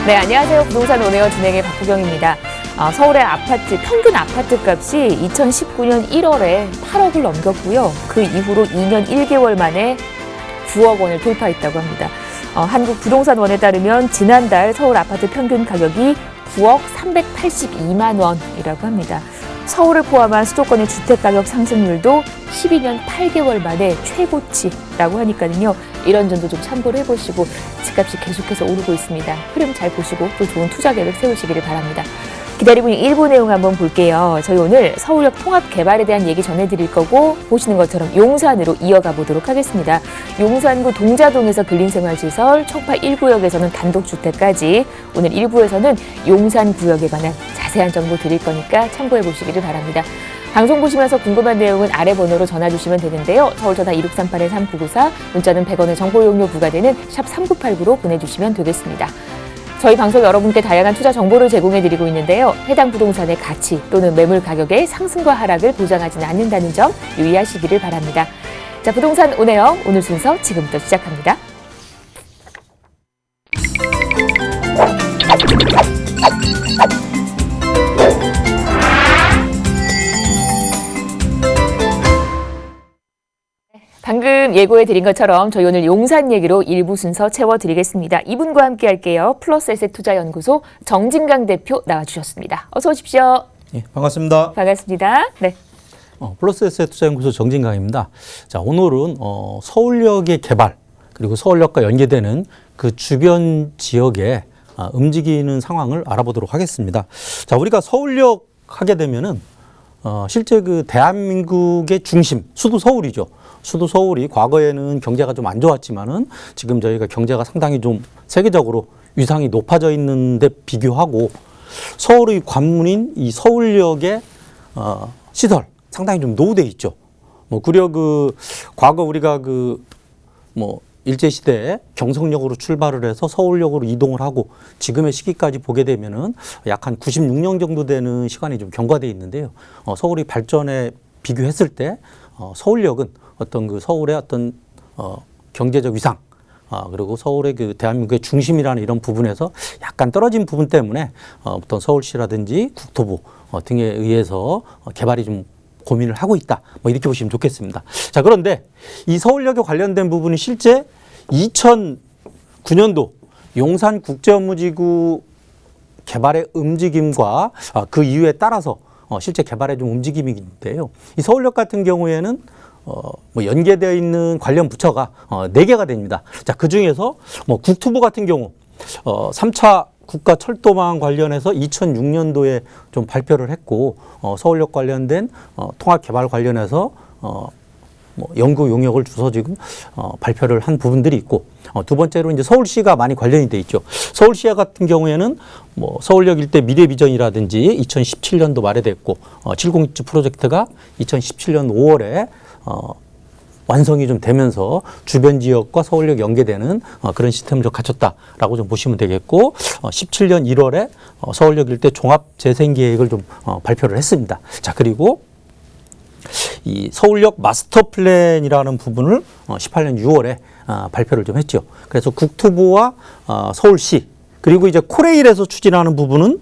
네, 안녕하세요. 부동산 오네어 진행의 박구경입니다. 서울의 아파트, 평균 아파트 값이 2019년 1월에 8억을 넘겼고요. 그 이후로 2년 1개월 만에 9억 원을 돌파했다고 합니다. 한국부동산원에 따르면 지난달 서울 아파트 평균 가격이 9억 382만 원이라고 합니다. 서울을 포함한 수도권의 주택가격 상승률도 12년 8개월 만에 최고치라고 하니까요. 이런 점도 좀 참고를 해보시고 집값이 계속해서 오르고 있습니다. 흐름 잘 보시고 또 좋은 투자 계획 세우시기를 바랍니다. 기다리고 있는 일부 내용 한번 볼게요. 저희 오늘 서울역 통합 개발에 대한 얘기 전해드릴 거고 보시는 것처럼 용산으로 이어가 보도록 하겠습니다. 용산구 동자동에서 근린생활시설, 청파 1구역에서는 단독주택까지 오늘 1부에서는 용산구역에 관한 자세한 정보 드릴 거니까 참고해 보시기를 바랍니다. 방송 보시면서 궁금한 내용은 아래 번호로 전화 주시면 되는데요. 서울 전화 2638-3994, 문자는 100원의 정보 이용료 부과되는 샵 3989로 보내주시면 되겠습니다. 저희 방송 여러분께 다양한 투자 정보를 제공해드리고 있는데요. 해당 부동산의 가치 또는 매물 가격의 상승과 하락을 보장하지는 않는다는 점 유의하시기를 바랍니다. 자, 부동산 오네요. 오늘 순서 지금부터 시작합니다. 방금 예고해드린 것처럼 저희 오늘 용산 얘기로 일부 순서 채워드리겠습니다. 이분과 함께 할게요. 플러스에셋투자연구소 정진강 대표 나와주셨습니다. 어서 오십시오. 예, 반갑습니다. 반갑습니다. 네. 플러스에셋투자연구소 정진강입니다. 자, 오늘은 서울역의 개발 그리고 서울역과 연계되는 그 주변 지역의 움직이는 상황을 알아보도록 하겠습니다. 자, 우리가 서울역 하게 되면은 실제 그 대한민국의 중심, 수도 서울이죠. 수도 서울이 과거에는 경제가 좀 안 좋았지만은 지금 저희가 경제가 상당히 좀 세계적으로 위상이 높아져 있는데 비교하고 서울의 관문인 이 서울역의 시설 상당히 좀 노후돼 있죠. 구려 과거 우리가 일제시대에 경성역으로 출발을 해서 서울역으로 이동을 하고 지금의 시기까지 보게 되면은 약 한 96년 정도 되는 시간이 좀 경과돼 있는데요. 서울이 발전에 비교했을 때 서울역은 어떤 서울의 어떤 경제적 위상 그리고 서울의 대한민국의 중심이라는 이런 부분에서 약간 떨어진 부분 때문에 어떤 서울시라든지 국토부 등에 의해서 개발이 좀 고민을 하고 있다. 이렇게 보시면 좋겠습니다. 자, 그런데 이 서울역에 관련된 부분이 실제 2009년도 용산국제업무지구 개발의 움직임과 그 이유에 따라서 실제 개발의 좀 움직임인데요. 이 서울역 같은 경우에는 연계되어 있는 관련 부처가 4개가 됩니다. 자, 그 중에서 국토부 같은 경우 3차 국가철도망 관련해서 2006년도에 좀 발표를 했고 서울역 관련된 통합 개발 관련해서 연구 용역을 주서 지금 발표를 한 부분들이 있고 두 번째로 이제 서울시가 많이 관련이 돼 있죠. 서울시 같은 경우에는 서울역 일대 미래 비전이라든지 2017년도 말에 됐고 701주 프로젝트가 2017년 5월에 완성이 좀 되면서 주변 지역과 서울역 연계되는 그런 시스템을 좀 갖췄다라고 좀 보시면 되겠고 17년 1월에 서울역 일대 종합 재생 계획을 좀 발표를 했습니다. 자, 그리고 이 서울역 마스터 플랜이라는 부분을 18년 6월에 발표를 좀 했죠. 그래서 국토부와 서울시 그리고 이제 코레일에서 추진하는 부분은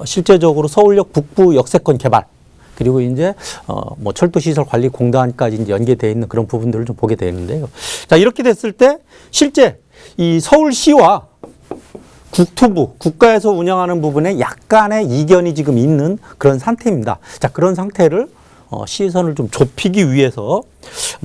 실제적으로 서울역 북부 역세권 개발 그리고 이제 철도시설관리공단까지 이제 연계되어 있는 그런 부분들을 좀 보게 되는데요. 자, 이렇게 됐을 때 실제 이 서울시와 국토부, 국가에서 운영하는 부분에 약간의 이견이 지금 있는 그런 상태입니다. 자, 그런 상태를 시선을 좀 좁히기 위해서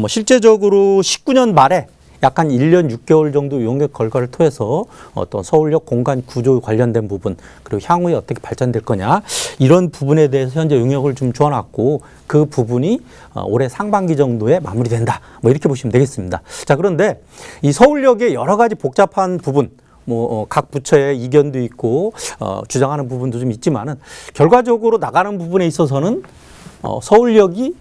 실제적으로 19년 말에 약간 1년 6개월 정도 용역 결과를 통해서 어떤 서울역 공간 구조 관련된 부분 그리고 향후에 어떻게 발전될 거냐 이런 부분에 대해서 현재 용역을 좀 주어놨고 그 부분이 올해 상반기 정도에 마무리된다. 이렇게 보시면 되겠습니다. 자, 그런데 이 서울역의 여러 가지 복잡한 부분 각 부처의 이견도 있고 주장하는 부분도 좀 있지만은 결과적으로 나가는 부분에 있어서는 서울역이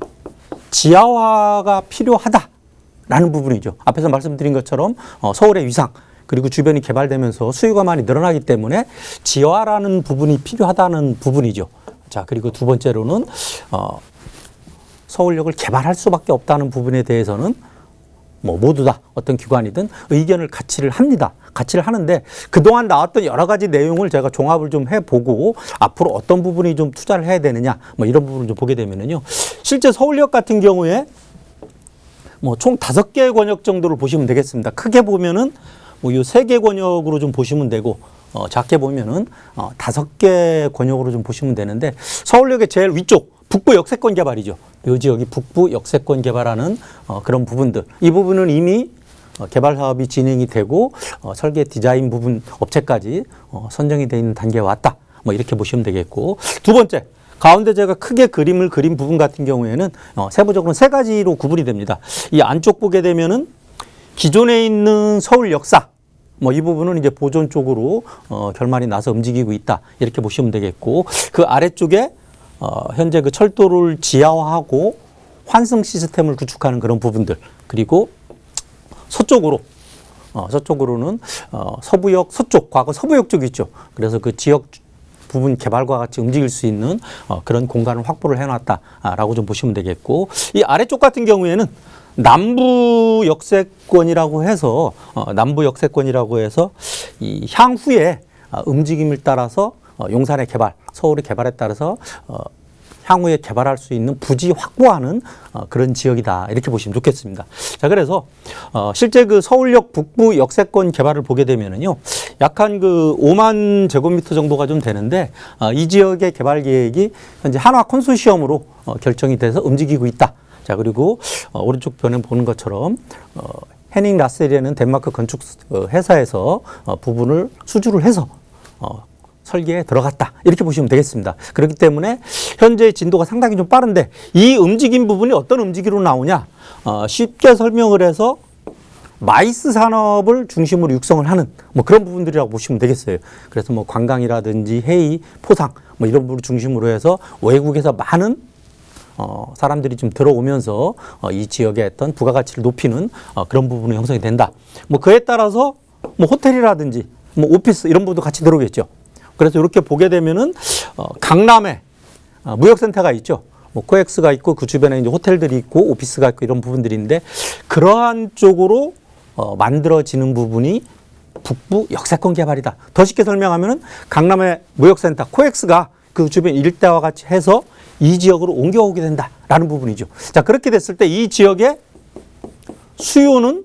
지하화가 필요하다라는 부분이죠. 앞에서 말씀드린 것처럼 서울의 위상 그리고 주변이 개발되면서 수요가 많이 늘어나기 때문에 지하화라는 부분이 필요하다는 부분이죠. 자, 그리고 두 번째로는 서울역을 개발할 수밖에 없다는 부분에 대해서는 모두 다 어떤 기관이든 의견을 같이를 합니다. 같이를 하는데 그동안 나왔던 여러 가지 내용을 제가 종합을 좀 해보고 앞으로 어떤 부분이 좀 투자를 해야 되느냐 이런 부분을 좀 보게 되면은요. 실제 서울역 같은 경우에 총 5개 권역 정도를 보시면 되겠습니다. 크게 보면은 요 3개 권역으로 좀 보시면 되고 작게 보면은 5개 권역으로 좀 보시면 되는데 서울역의 제일 위쪽 북부 역세권 개발이죠. 이 지역이 북부 역세권 개발하는 그런 부분들. 이 부분은 이미 개발 사업이 진행이 되고 설계 디자인 부분 업체까지 선정이 되어 있는 단계에 왔다. 이렇게 보시면 되겠고. 두 번째, 가운데 제가 크게 그림을 그린 부분 같은 경우에는 세부적으로는 3가지로 구분이 됩니다. 이 안쪽 보게 되면은 기존에 있는 서울 역사, 이 부분은 이제 보존 쪽으로 결말이 나서 움직이고 있다. 이렇게 보시면 되겠고, 그 아래쪽에 현재 그 철도를 지하화하고 환승 시스템을 구축하는 그런 부분들, 그리고 서쪽으로는 서부역 서쪽, 과거 서부역 쪽 있죠. 그래서 그 지역 부분 개발과 같이 움직일 수 있는 그런 공간을 확보를 해놨다라고 좀 보시면 되겠고, 이 아래쪽 같은 경우에는 남부 역세권이라고 해서 이 향후에 움직임을 따라서 용산의 개발, 서울의 개발에 따라서 향후에 개발할 수 있는 부지 확보하는 그런 지역이다. 이렇게 보시면 좋겠습니다. 자, 그래서 실제 그 서울역 북부 역세권 개발을 보게 되면은요, 약 한 그 5만 제곱미터 정도가 좀 되는데 이 지역의 개발 계획이 현재 한화 컨소시엄으로 결정이 돼서 움직이고 있다. 자, 그리고 오른쪽 편에 보는 것처럼 헤닝 라셀이라는 덴마크 건축 회사에서 부분을 수주를 해서 설계에 들어갔다. 이렇게 보시면 되겠습니다. 그렇기 때문에 현재 진도가 상당히 좀 빠른데 이 움직임 부분이 어떤 움직임으로 나오냐? 쉽게 설명을 해서 마이스 산업을 중심으로 육성을 하는 그런 부분들이라고 보시면 되겠어요. 그래서 관광이라든지 해이, 포상 이런 부분을 중심으로 해서 외국에서 많은 사람들이 좀 들어오면서 이 지역의 어떤 부가가치를 높이는 그런 부분이 형성이 된다. 그에 따라서 호텔이라든지 오피스 이런 부분도 같이 들어오겠죠. 그래서 이렇게 보게 되면은 강남에 무역센터가 있죠. 코엑스가 있고 그 주변에 이제 호텔들이 있고 오피스가 있고 이런 부분들인데 그러한 쪽으로 만들어지는 부분이 북부 역세권 개발이다. 더 쉽게 설명하면은 강남의 무역센터 코엑스가 그 주변 일대와 같이 해서 이 지역으로 옮겨오게 된다라는 부분이죠. 자, 그렇게 됐을 때 이 지역의 수요는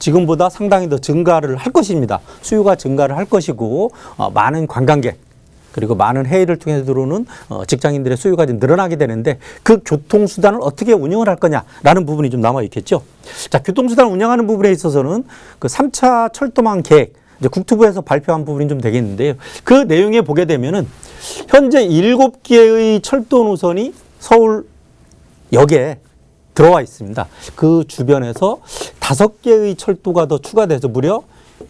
지금보다 상당히 더 증가를 할 것입니다. 수요가 증가를 할 것이고 많은 관광객 그리고 많은 해외를 통해서 들어오는 직장인들의 수요가 좀 늘어나게 되는데 그 교통수단을 어떻게 운영을 할 거냐라는 부분이 좀 남아 있겠죠. 자, 교통수단을 운영하는 부분에 있어서는 그 3차 철도망 계획 이제 국토부에서 발표한 부분이 좀 되겠는데요. 그 내용에 보게 되면은 현재 7개의 철도 노선이 서울역에 들어와 있습니다. 그 주변에서 5개의 철도가 더 추가돼서 무려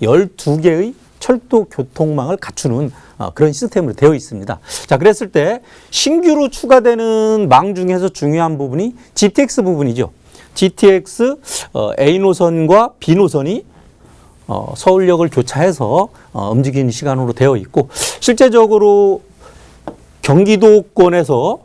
12개의 철도 교통망을 갖추는 그런 시스템으로 되어 있습니다. 자, 그랬을 때 신규로 추가되는 망 중에서 중요한 부분이 GTX 부분이죠. GTX A 노선과 B 노선이 서울역을 교차해서 움직이는 시간으로 되어 있고 실제적으로 경기도권에서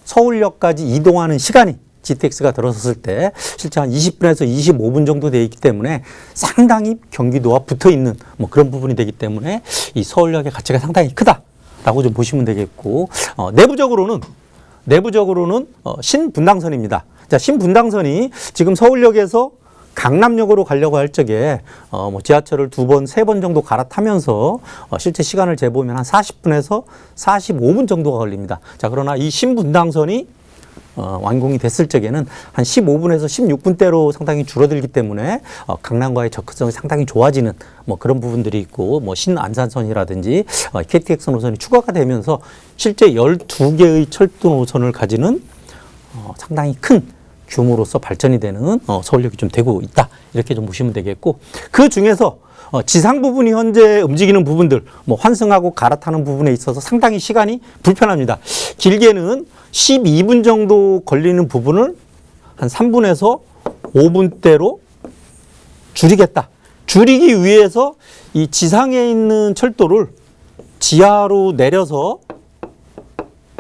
서울역까지 이동하는 시간이 GTX가 들어섰을 때 실제 한 20분에서 25분 정도 되어 있기 때문에 상당히 경기도와 붙어 있는 그런 부분이 되기 때문에 이 서울역의 가치가 상당히 크다라고 좀 보시면 되겠고 내부적으로는 신분당선입니다. 자, 신분당선이 지금 서울역에서 강남역으로 가려고 할 적에 지하철을 2번, 3번 정도 갈아타면서 실제 시간을 재보면 한 40분에서 45분 정도가 걸립니다. 자, 그러나 이 신분당선이 완공이 됐을 적에는 한 15분에서 16분대로 상당히 줄어들기 때문에 강남과의 접근성이 상당히 좋아지는 그런 부분들이 있고 신안산선이라든지 KTX 노선이 추가가 되면서 실제 12개의 철도 노선을 가지는 상당히 큰 규모로서 발전이 되는 서울역이 좀 되고 있다. 이렇게 좀 보시면 되겠고 그 중에서 지상 부분이 현재 움직이는 부분들 환승하고 갈아타는 부분에 있어서 상당히 시간이 불편합니다. 길게는 12분 정도 걸리는 부분을 한 3분에서 5분대로 줄이겠다. 줄이기 위해서 이 지상에 있는 철도를 지하로 내려서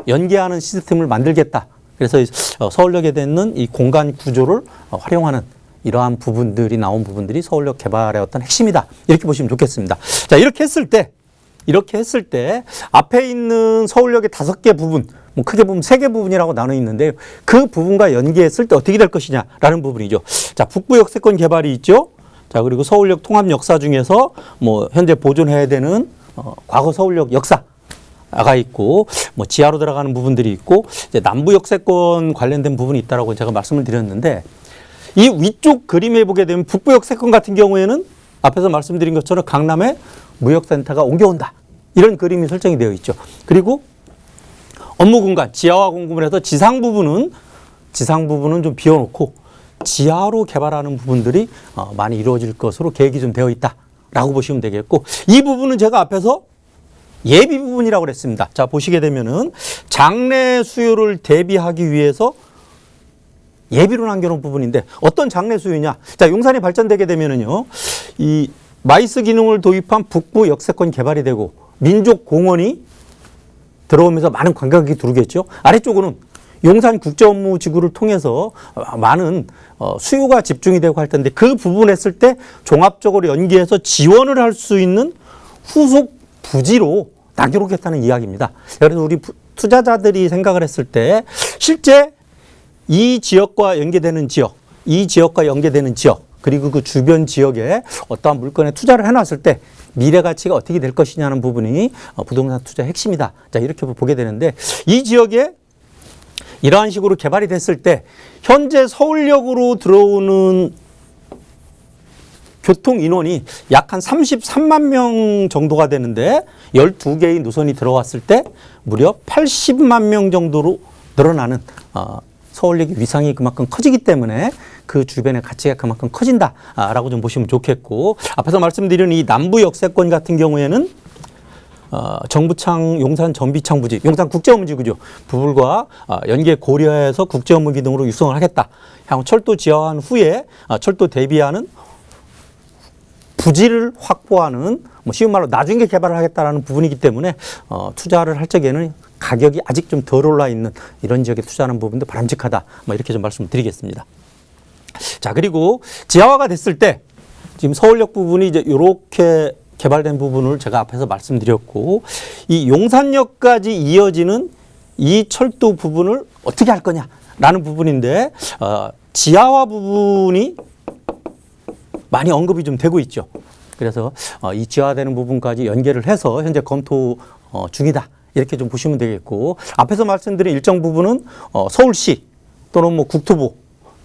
연계하는 시스템을 만들겠다. 그래서 서울역에 되는 이 공간 구조를 활용하는 이러한 부분들이 나온 부분들이 서울역 개발의 어떤 핵심이다. 이렇게 보시면 좋겠습니다. 자, 이렇게 했을 때 앞에 있는 서울역의 5개 부분, 뭐 크게 보면 3개 부분이라고 나눠 있는데요. 그 부분과 연계했을 때 어떻게 될 것이냐라는 부분이죠. 자, 북부 역세권 개발이 있죠. 자, 그리고 서울역 통합 역사 중에서 뭐 현재 보존해야 되는 과거 서울역 역사가 있고, 뭐 지하로 들어가는 부분들이 있고, 이제 남부 역세권 관련된 부분이 있다라고 제가 말씀을 드렸는데, 이 위쪽 그림에 보게 되면 북부 역세권 같은 경우에는 앞에서 말씀드린 것처럼 강남에 무역센터가 옮겨온다. 이런 그림이 설정이 되어 있죠. 그리고 업무 공간, 지하화 공급을 해서 지상 부분은 좀 비워놓고 지하로 개발하는 부분들이 많이 이루어질 것으로 계획이 좀 되어 있다라고 보시면 되겠고, 이 부분은 제가 앞에서 예비 부분이라고 그랬습니다. 자, 보시게 되면은 장래 수요를 대비하기 위해서 예비로 남겨놓은 부분인데 어떤 장래 수요냐? 자, 용산이 발전되게 되면은요, 이 마이스 기능을 도입한 북부 역세권 개발이 되고 민족공원이 들어오면서 많은 관광객이 들어오겠죠. 아래쪽으로는 용산 국제업무지구를 통해서 많은 수요가 집중이 되고 할 텐데, 그 부분 했을 때 종합적으로 연계해서 지원을 할 수 있는 후속 부지로 남겨놓겠다는 이야기입니다. 그래서 우리 투자자들이 생각을 했을 때 실제 이 지역과 연계되는 지역, 그리고 그 주변 지역에 어떠한 물건에 투자를 해놨을 때 미래 가치가 어떻게 될 것이냐는 부분이 부동산 투자의 핵심이다. 자, 이렇게 보게 되는데, 이 지역에 이러한 식으로 개발이 됐을 때 현재 서울역으로 들어오는 교통 인원이 약 한 33만 명 정도가 되는데 12개의 노선이 들어왔을 때 무려 80만 명 정도로 늘어나는 서울역의 위상이 그만큼 커지기 때문에 그 주변의 가치가 그만큼 커진다라고 좀 보시면 좋겠고, 앞에서 말씀드린 이 남부 역세권 같은 경우에는 정부창 용산 전비창 부지, 용산 국제업무지구죠. 부분과 연계 고려해서 국제업무 기능으로 육성을 하겠다. 향후 철도 지하화한 후에 철도 대비하는 부지를 확보하는, 뭐 쉬운 말로 나중에 개발을 하겠다라는 부분이기 때문에 투자를 할 적에는 가격이 아직 좀 덜 올라 있는 이런 지역에 투자하는 부분도 바람직하다. 뭐 이렇게 좀 말씀을 드리겠습니다. 자, 그리고 지하화가 됐을 때 지금 서울역 부분이 이제 이렇게 개발된 부분을 제가 앞에서 말씀드렸고, 이 용산역까지 이어지는 이 철도 부분을 어떻게 할 거냐라는 부분인데, 지하화 부분이 많이 언급이 좀 되고 있죠. 그래서 이 지하화되는 부분까지 연계를 해서 현재 검토 중이다. 이렇게 좀 보시면 되겠고, 앞에서 말씀드린 일정 부분은 서울시 또는 뭐 국토부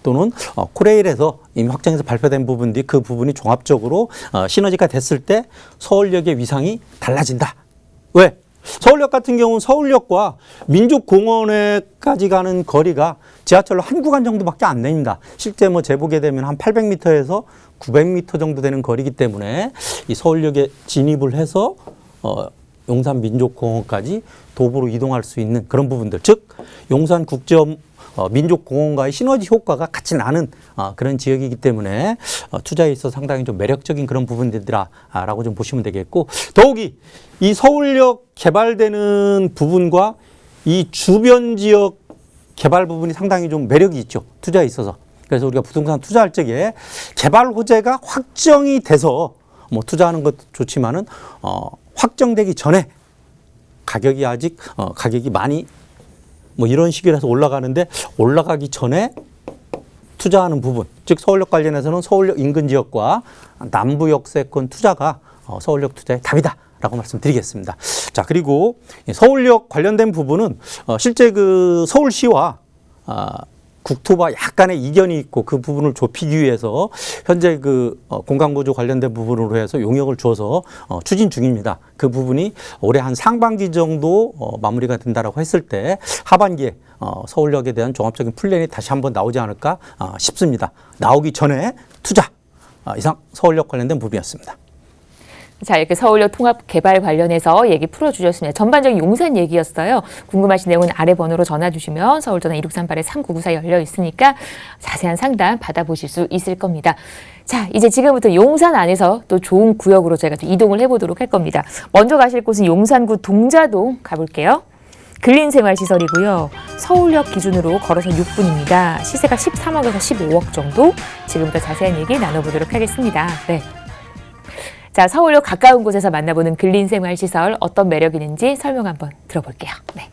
또는 코레일에서 이미 확정해서 발표된 부분들이, 그 부분이 종합적으로 시너지가 됐을 때 서울역의 위상이 달라진다. 왜? 서울역 같은 경우는 서울역과 민족공원에까지 가는 거리가 지하철로 한 구간 정도밖에 안 됩니다. 실제 뭐 재보게 되면 한 800m에서 900m 정도 되는 거리이기 때문에 이 서울역에 진입을 해서 용산 민족공원까지 도보로 이동할 수 있는 그런 부분들, 즉 용산 민족공원과의 시너지 효과가 같이 나는 그런 지역이기 때문에 투자에 있어서 상당히 좀 매력적인 그런 부분들이라고 좀 보시면 되겠고, 더욱이 이 서울역 개발되는 부분과 이 주변 지역 개발 부분이 상당히 좀 매력이 있죠, 투자에 있어서. 그래서 우리가 부동산 투자할 적에 개발 호재가 확정이 돼서 뭐 투자하는 것도 좋지만은 확정되기 전에 가격이 아직 가격이 많이 뭐 이런 시기라서 올라가는데, 올라가기 전에 투자하는 부분, 즉 서울역 관련해서는 서울역 인근 지역과 남부 역세권 투자가 서울역 투자의 답이다라고 말씀드리겠습니다. 자, 그리고 서울역 관련된 부분은 실제 그 서울시와 국토부와 약간의 이견이 있고, 그 부분을 좁히기 위해서 현재 그 공간구조 관련된 부분으로 해서 용역을 주어서 추진 중입니다. 그 부분이 올해 한 상반기 정도 마무리가 된다라고 했을 때 하반기에 서울역에 대한 종합적인 플랜이 다시 한번 나오지 않을까 싶습니다. 나오기 전에 투자, 이상 서울역 관련된 부분이었습니다. 자, 이렇게 서울역 통합 개발 관련해서 얘기 풀어주셨습니다. 전반적인 용산 얘기였어요. 궁금하신 내용은 아래 번호로 전화 주시면 서울전화 1638-3994 열려 있으니까 자세한 상담 받아보실 수 있을 겁니다. 자, 이제 지금부터 용산 안에서 또 좋은 구역으로 저희가 또 이동을 해보도록 할 겁니다. 먼저 가실 곳은 용산구 동자동 가볼게요. 근린생활시설이고요. 서울역 기준으로 걸어서 6분입니다. 시세가 13억에서 15억 정도. 지금부터 자세한 얘기 나눠보도록 하겠습니다. 네. 자, 서울역 가까운 곳에서 만나보는 근린생활시설 어떤 매력이 있는지 설명 한번 들어볼게요. 네.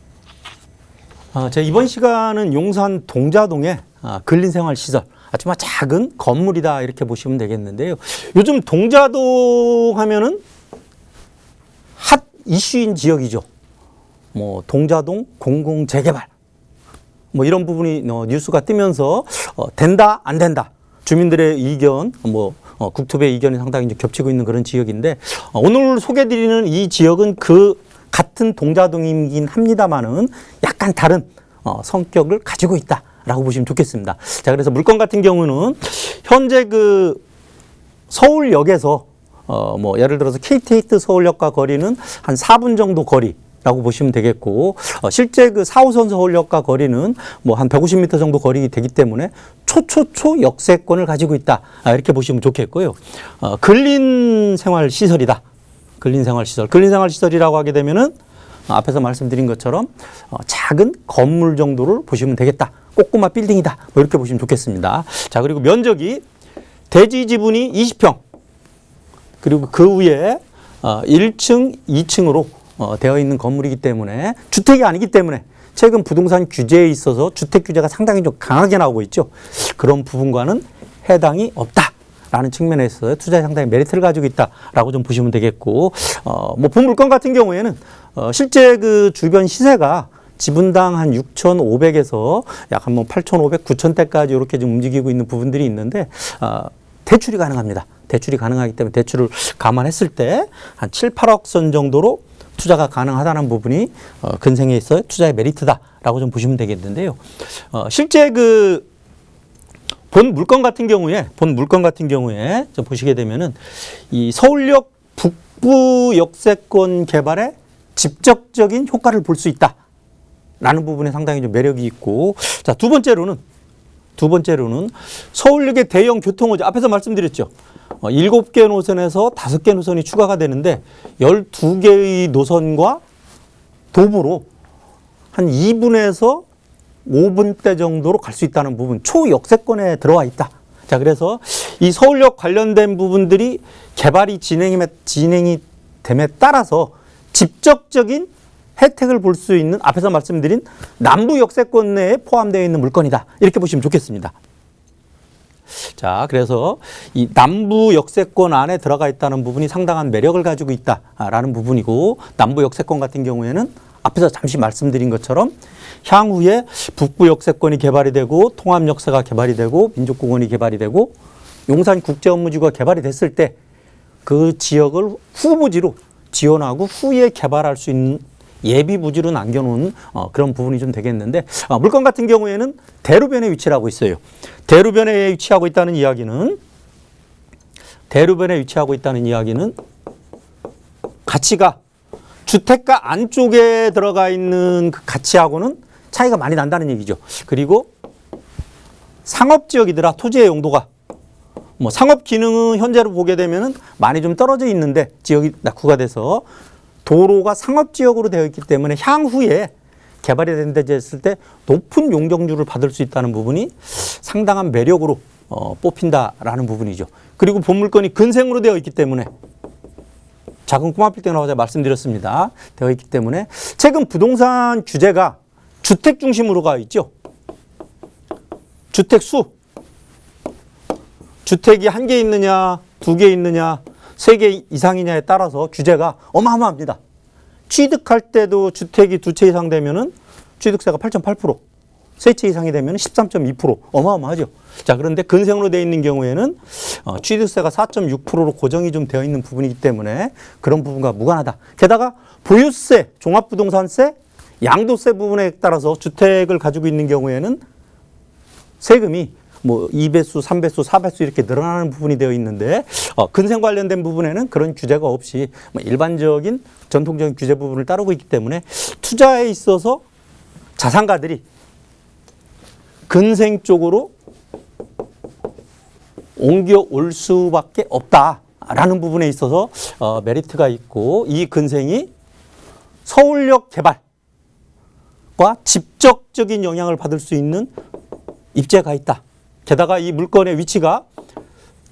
제 이번 시간은 용산 동자동의 근린생활시설, 아주 작은 건물이다 이렇게 보시면 되겠는데요. 요즘 동자동 하면은 핫 이슈인 지역이죠. 뭐 동자동 공공 재개발 뭐 이런 부분이 뉴스가 뜨면서 된다 안 된다 주민들의 의견 국토부의 의견이 상당히 좀 겹치고 있는 그런 지역인데 오늘 소개드리는 이 지역은 그 같은 동자동이긴 합니다만은 약간 다른 성격을 가지고 있다라고 보시면 좋겠습니다. 자, 그래서 물건 같은 경우는 현재 그 서울역에서 예를 들어서 KT8 서울역과 거리는 한 4분 정도 거리라고 보시면 되겠고 실제 그 4호선 서울역과 거리는 한 150m 정도 거리 되기 때문에 초초초 역세권을 가지고 있다 이렇게 보시면 좋겠고요. 근린생활시설이다. 근린생활시설. 근린생활시설이라고 하게 되면은 앞에서 말씀드린 것처럼 작은 건물 정도를 보시면 되겠다. 꼬꼬마 빌딩이다. 이렇게 보시면 좋겠습니다. 자, 그리고 면적이 대지 지분이 20평. 그리고 그 위에 1층, 2층으로 되어 있는 건물이기 때문에 주택이 아니기 때문에 최근 부동산 규제에 있어서 주택 규제가 상당히 좀 강하게 나오고 있죠. 그런 부분과는 해당이 없다. 라는 측면에서 투자에 상당히 메리트를 가지고 있다라고 좀 보시면 되겠고, 본 물건 같은 경우에는 실제 그 주변 시세가 지분당 한 6,500에서 약 한 8,500, 9,000대까지 이렇게 좀 움직이고 있는 부분들이 있는데, 대출이 가능합니다. 대출이 가능하기 때문에 대출을 감안했을 때 한 7, 8억 선 정도로 투자가 가능하다는 부분이 근생에 있어 투자의 메리트다라고 좀 보시면 되겠는데요. 실제 그 본 물건 같은 경우에 좀 보시게 되면은 이 서울역 북부 역세권 개발에 직접적인 효과를 볼 수 있다라는 부분에 상당히 좀 매력이 있고, 자, 두 번째로는 서울역의 대형 교통호재, 앞에서 말씀드렸죠. 7개 노선에서 5개 노선이 추가가 되는데 12개의 노선과 도보로 한 2분에서 5분대 정도로 갈 수 있다는 부분, 초역세권에 들어와 있다. 자, 그래서 이 서울역 관련된 부분들이 개발이 진행이 됨에 따라서 직접적인 혜택을 볼 수 있는 앞에서 말씀드린 남부 역세권 내에 포함되어 있는 물건이다. 이렇게 보시면 좋겠습니다. 자, 그래서 이 남부 역세권 안에 들어가 있다는 부분이 상당한 매력을 가지고 있다라는 부분이고, 남부 역세권 같은 경우에는 앞에서 잠시 말씀드린 것처럼 향후에 북부 역세권이 개발이 되고 통합역사가 개발이 되고 민족공원이 개발이 되고 용산국제업무지구가 개발이 됐을 때 그 지역을 후부지로 지원하고 후에 개발할 수 있는 예비 부지로 남겨놓은 그런 부분이 좀 되겠는데, 물건 같은 경우에는 대로변에 위치를 하고 있어요. 대로변에 위치하고 있다는 이야기는 가치가 주택가 안쪽에 들어가 있는 그 가치하고는 차이가 많이 난다는 얘기죠. 그리고 상업지역이더라. 토지의 용도가 상업 기능은 현재로 보게 되면은 많이 좀 떨어져 있는데 지역이 낙후가 돼서 도로가 상업지역으로 되어 있기 때문에 향후에 개발이 된다 했을 때 높은 용적률을 받을 수 있다는 부분이 상당한 매력으로 뽑힌다라는 부분이죠. 그리고 본 물건이 근생으로 되어 있기 때문에 작은 꼬마 빌딩이라고 제가 말씀드렸습니다. 되어 있기 때문에 최근 부동산 규제가 주택 중심으로 가 있죠. 주택 수. 주택이 1개 있느냐, 2개 있느냐, 3개 이상이냐에 따라서 규제가 어마어마합니다. 취득할 때도 주택이 2채 이상 되면은 취득세가 8.8%, 3채 이상이 되면 13.2%, 어마어마하죠. 자, 그런데 근생으로 되어 있는 경우에는 취득세가 4.6%로 고정이 좀 되어 있는 부분이기 때문에 그런 부분과 무관하다. 게다가 보유세, 종합부동산세, 양도세 부분에 따라서 주택을 가지고 있는 경우에는 세금이 2배수, 3배수, 4배수 이렇게 늘어나는 부분이 되어 있는데 근생 관련된 부분에는 그런 규제가 없이 일반적인 전통적인 규제 부분을 따르고 있기 때문에 투자에 있어서 자산가들이 근생 쪽으로 옮겨올 수밖에 없다라는 부분에 있어서 메리트가 있고, 이 근생이 서울역 개발, 직접적인 영향을 받을 수 있는 입지가 있다. 게다가 이 물건의 위치가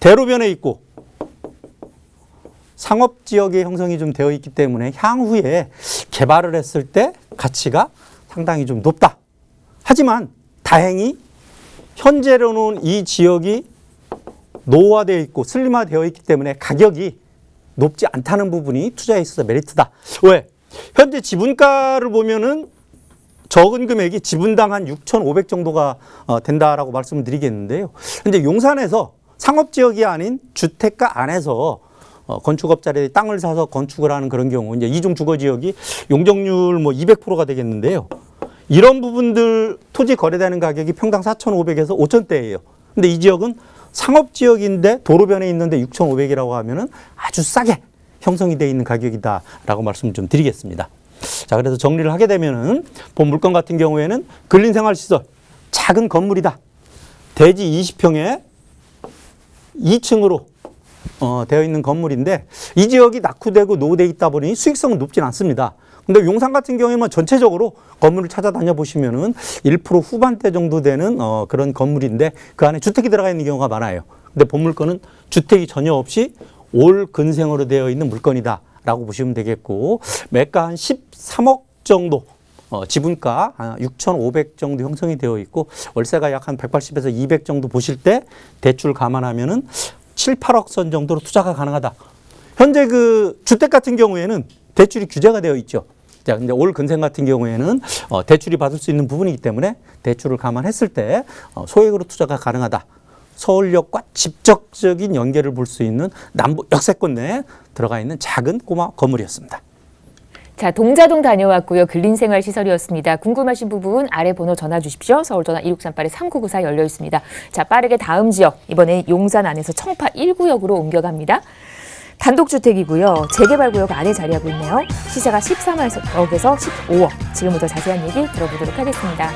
대로변에 있고 상업지역의 형성이 좀 되어 있기 때문에 향후에 개발을 했을 때 가치가 상당히 좀 높다. 하지만 다행히 현재로는 이 지역이 노후화되어 있고 슬림화되어 있기 때문에 가격이 높지 않다는 부분이 투자에 있어서 메리트다. 왜? 현재 지분가를 보면은 적은 금액이 지분당 한 6,500 정도가 된다라고 말씀을 드리겠는데요. 현재 용산에서 상업지역이 아닌 주택가 안에서 건축업자들이 땅을 사서 건축을 하는 그런 경우, 이제 이중 주거 지역이 용적률 뭐 200%가 되겠는데요. 이런 부분들 토지 거래되는 가격이 평당 4,500에서 5,000대예요. 근데 이 지역은 상업지역인데 도로변에 있는데 6,500이라고 하면은 아주 싸게 형성이 되어 있는 가격이다라고 말씀 좀 드리겠습니다. 자, 그래서 정리를 하게 되면은 본 물건 같은 경우에는 근린생활시설 작은 건물이다. 대지 20평에 2층으로 되어 있는 건물인데 이 지역이 낙후되고 노후되어 있다 보니 수익성은 높진 않습니다. 근데 용산 같은 경우에는 전체적으로 건물을 찾아다녀 보시면은 1% 후반대 정도 되는 그런 건물인데 그 안에 주택이 들어가 있는 경우가 많아요. 근데 본 물건은 주택이 전혀 없이 올 근생으로 되어 있는 물건이다라고 보시면 되겠고, 매가 한 13억 정도, 지분가 6,500 정도 형성이 되어 있고 월세가 약 한 180에서 200 정도 보실 때 대출 감안하면은 7, 8억 선 정도로 투자가 가능하다. 현재 그 주택 같은 경우에는 대출이 규제가 되어 있죠. 자, 근데 올 근생 같은 경우에는 대출이 받을 수 있는 부분이기 때문에 대출을 감안했을 때 소액으로 투자가 가능하다. 서울역과 직접적인 연계를 볼 수 있는 남부 역세권 내에 들어가 있는 작은 꼬마 건물이었습니다. 자, 동자동 다녀왔고요. 근린생활시설이었습니다. 궁금하신 부분 아래 번호 전화 주십시오. 서울전화 1638-3994 열려 있습니다. 자, 빠르게 다음 지역, 이번에 용산 안에서 청파 1구역으로 옮겨갑니다. 단독주택이고요. 재개발구역 안에 자리하고 있네요. 시세가 13억에서 15억. 지금부터 자세한 얘기 들어보도록 하겠습니다.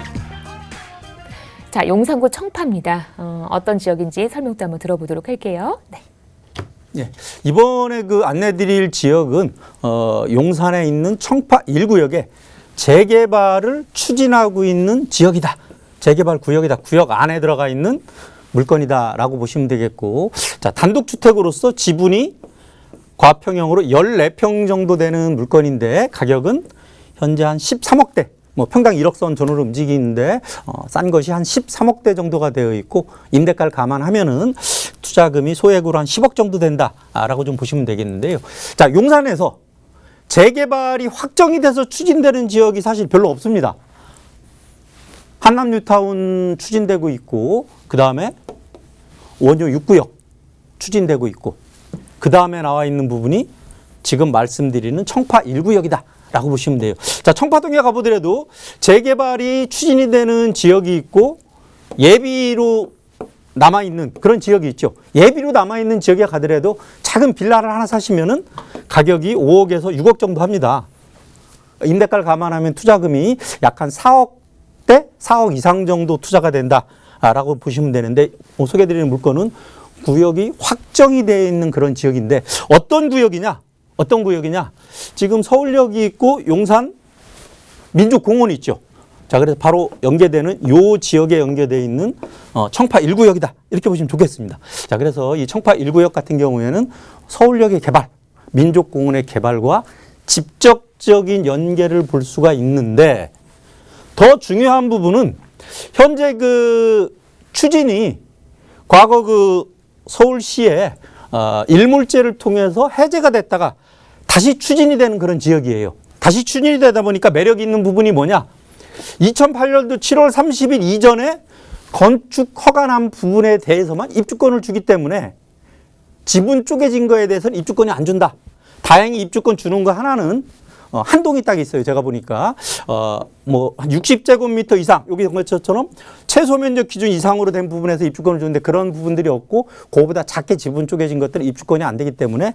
자, 용산구 청파입니다. 어떤 지역인지 설명도 한번 들어보도록 할게요. 네. 예, 이번에 그 안내드릴 지역은 용산에 있는 청파 1구역에 재개발을 추진하고 있는 지역이다. 재개발 구역이다. 구역 안에 들어가 있는 물건이다라고 보시면 되겠고, 자, 단독주택으로서 지분이 과평형으로 14평 정도 되는 물건인데 가격은 현재 한 13억대, 뭐 평당 1억 선 전후로 움직이는데 싼 것이 한 13억대 정도가 되어 있고 임대가를 감안하면은 투자금이 소액으로 한 10억 정도 된다라고 좀 보시면 되겠는데요. 자, 용산에서 재개발이 확정이 돼서 추진되는 지역이 사실 별로 없습니다. 한남 뉴타운 추진되고 있고, 그 다음에 원효 6구역 추진되고 있고, 그 다음에 나와 있는 부분이 지금 말씀드리는 청파 1구역이다 라고 보시면 돼요. 자, 청파동에 가보더라도 재개발이 추진이 되는 지역이 있고 예비로 남아있는 그런 지역이 있죠. 예비로 남아있는 지역에 가더라도 작은 빌라를 하나 사시면은 가격이 5억에서 6억 정도 합니다. 임대가를 감안하면 투자금이 약 한 4억대 4억 이상 정도 투자가 된다라고 보시면 되는데, 소개해드리는 물건은 구역이 확정이 되어 있는 그런 지역인데 어떤 구역이냐? 어떤 구역이냐? 지금 서울역이 있고 용산 민족공원이 있죠. 자, 그래서 바로 연계되는 요 지역에 연계되어 있는 청파 1구역이다. 이렇게 보시면 좋겠습니다. 자, 그래서 이 청파 1구역 같은 경우에는 서울역의 개발, 민족공원의 개발과 직접적인 연계를 볼 수가 있는데, 더 중요한 부분은 현재 그 추진이 과거 그 서울시에 일몰제를 통해서 해제가 됐다가 다시 추진이 되는 그런 지역이에요. 다시 추진이 되다 보니까 매력이 있는 부분이 뭐냐? 2008년도 7월 30일 이전에 건축 허가난 부분에 대해서만 입주권을 주기 때문에 지분 쪼개진 거에 대해서는 입주권이 안 준다. 다행히 입주권 주는 거 하나는 한 동이 딱 있어요. 제가 보니까 뭐 60제곱미터 이상, 여기 것처럼 최소 면적 기준 이상으로 된 부분에서 입주권을 주는데 그런 부분들이 없고 그거보다 작게 지분 쪼개진 것들은 입주권이 안 되기 때문에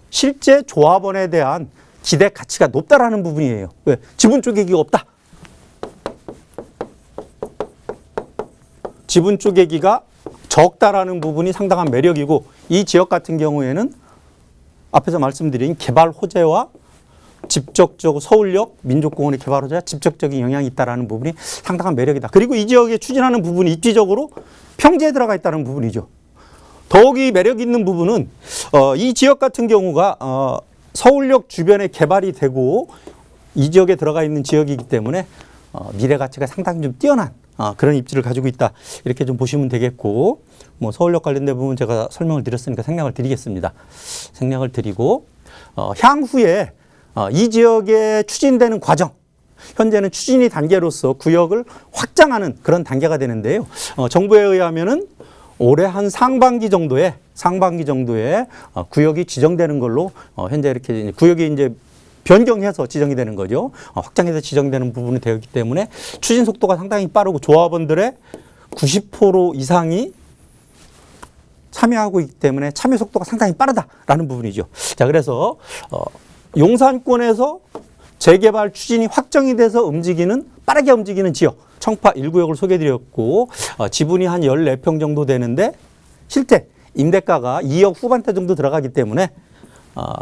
실제 조합원에 대한 기대 가치가 높다라는 부분이에요. 왜? 지분 쪼개기가 없다. 지분 쪼개기가 적다라는 부분이 상당한 매력이고, 이 지역 같은 경우에는 앞에서 말씀드린 개발 호재와 직접적으로 서울역 민족공원의 개발 호재에 직접적인 영향이 있다는 부분이 상당한 매력이다. 그리고 이 지역에 추진하는 부분이 입지적으로 평지에 들어가 있다는 부분이죠. 더욱이 매력 있는 부분은 이 지역 같은 경우가 서울역 주변에 개발이 되고 이 지역에 들어가 있는 지역이기 때문에 미래 가치가 상당히 좀 뛰어난 그런 입지를 가지고 있다. 이렇게 좀 보시면 되겠고, 뭐 서울역 관련된 부분 제가 설명을 드렸으니까 생략을 드리겠습니다. 생략을 드리고 향후에 이 지역에 추진되는 과정, 현재는 추진이 단계로서 구역을 확장하는 그런 단계가 되는데요. 정부에 의하면은 올해 한 상반기 정도에 구역이 지정되는 걸로 현재 이렇게 구역이 이제 변경해서 지정이 되는 거죠. 확장해서 지정되는 부분이 되었기 때문에 추진 속도가 상당히 빠르고 조합원들의 90% 이상이 참여하고 있기 때문에 참여 속도가 상당히 빠르다라는 부분이죠. 자, 그래서 용산권에서 재개발 추진이 확정이 돼서 빠르게 움직이는 지역, 청파 1구역을 소개해드렸고, 지분이 한 14평 정도 되는데 실제 임대가가 2억 후반대 정도 들어가기 때문에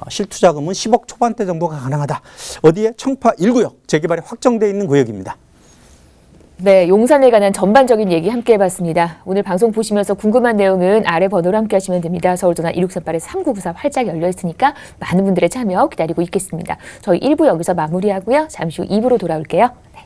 실투자금은 10억 초반대 정도가 가능하다. 어디에? 청파 1구역 재개발이 확정되어 있는 구역입니다. 네, 용산에 관한 전반적인 얘기 함께 해봤습니다. 오늘 방송 보시면서 궁금한 내용은 아래 번호로 함께 하시면 됩니다. 서울전화 1638-3994 활짝 열려 있으니까 많은 분들의 참여 기다리고 있겠습니다. 저희 1부 여기서 마무리하고요. 잠시 후 2부로 돌아올게요. 네.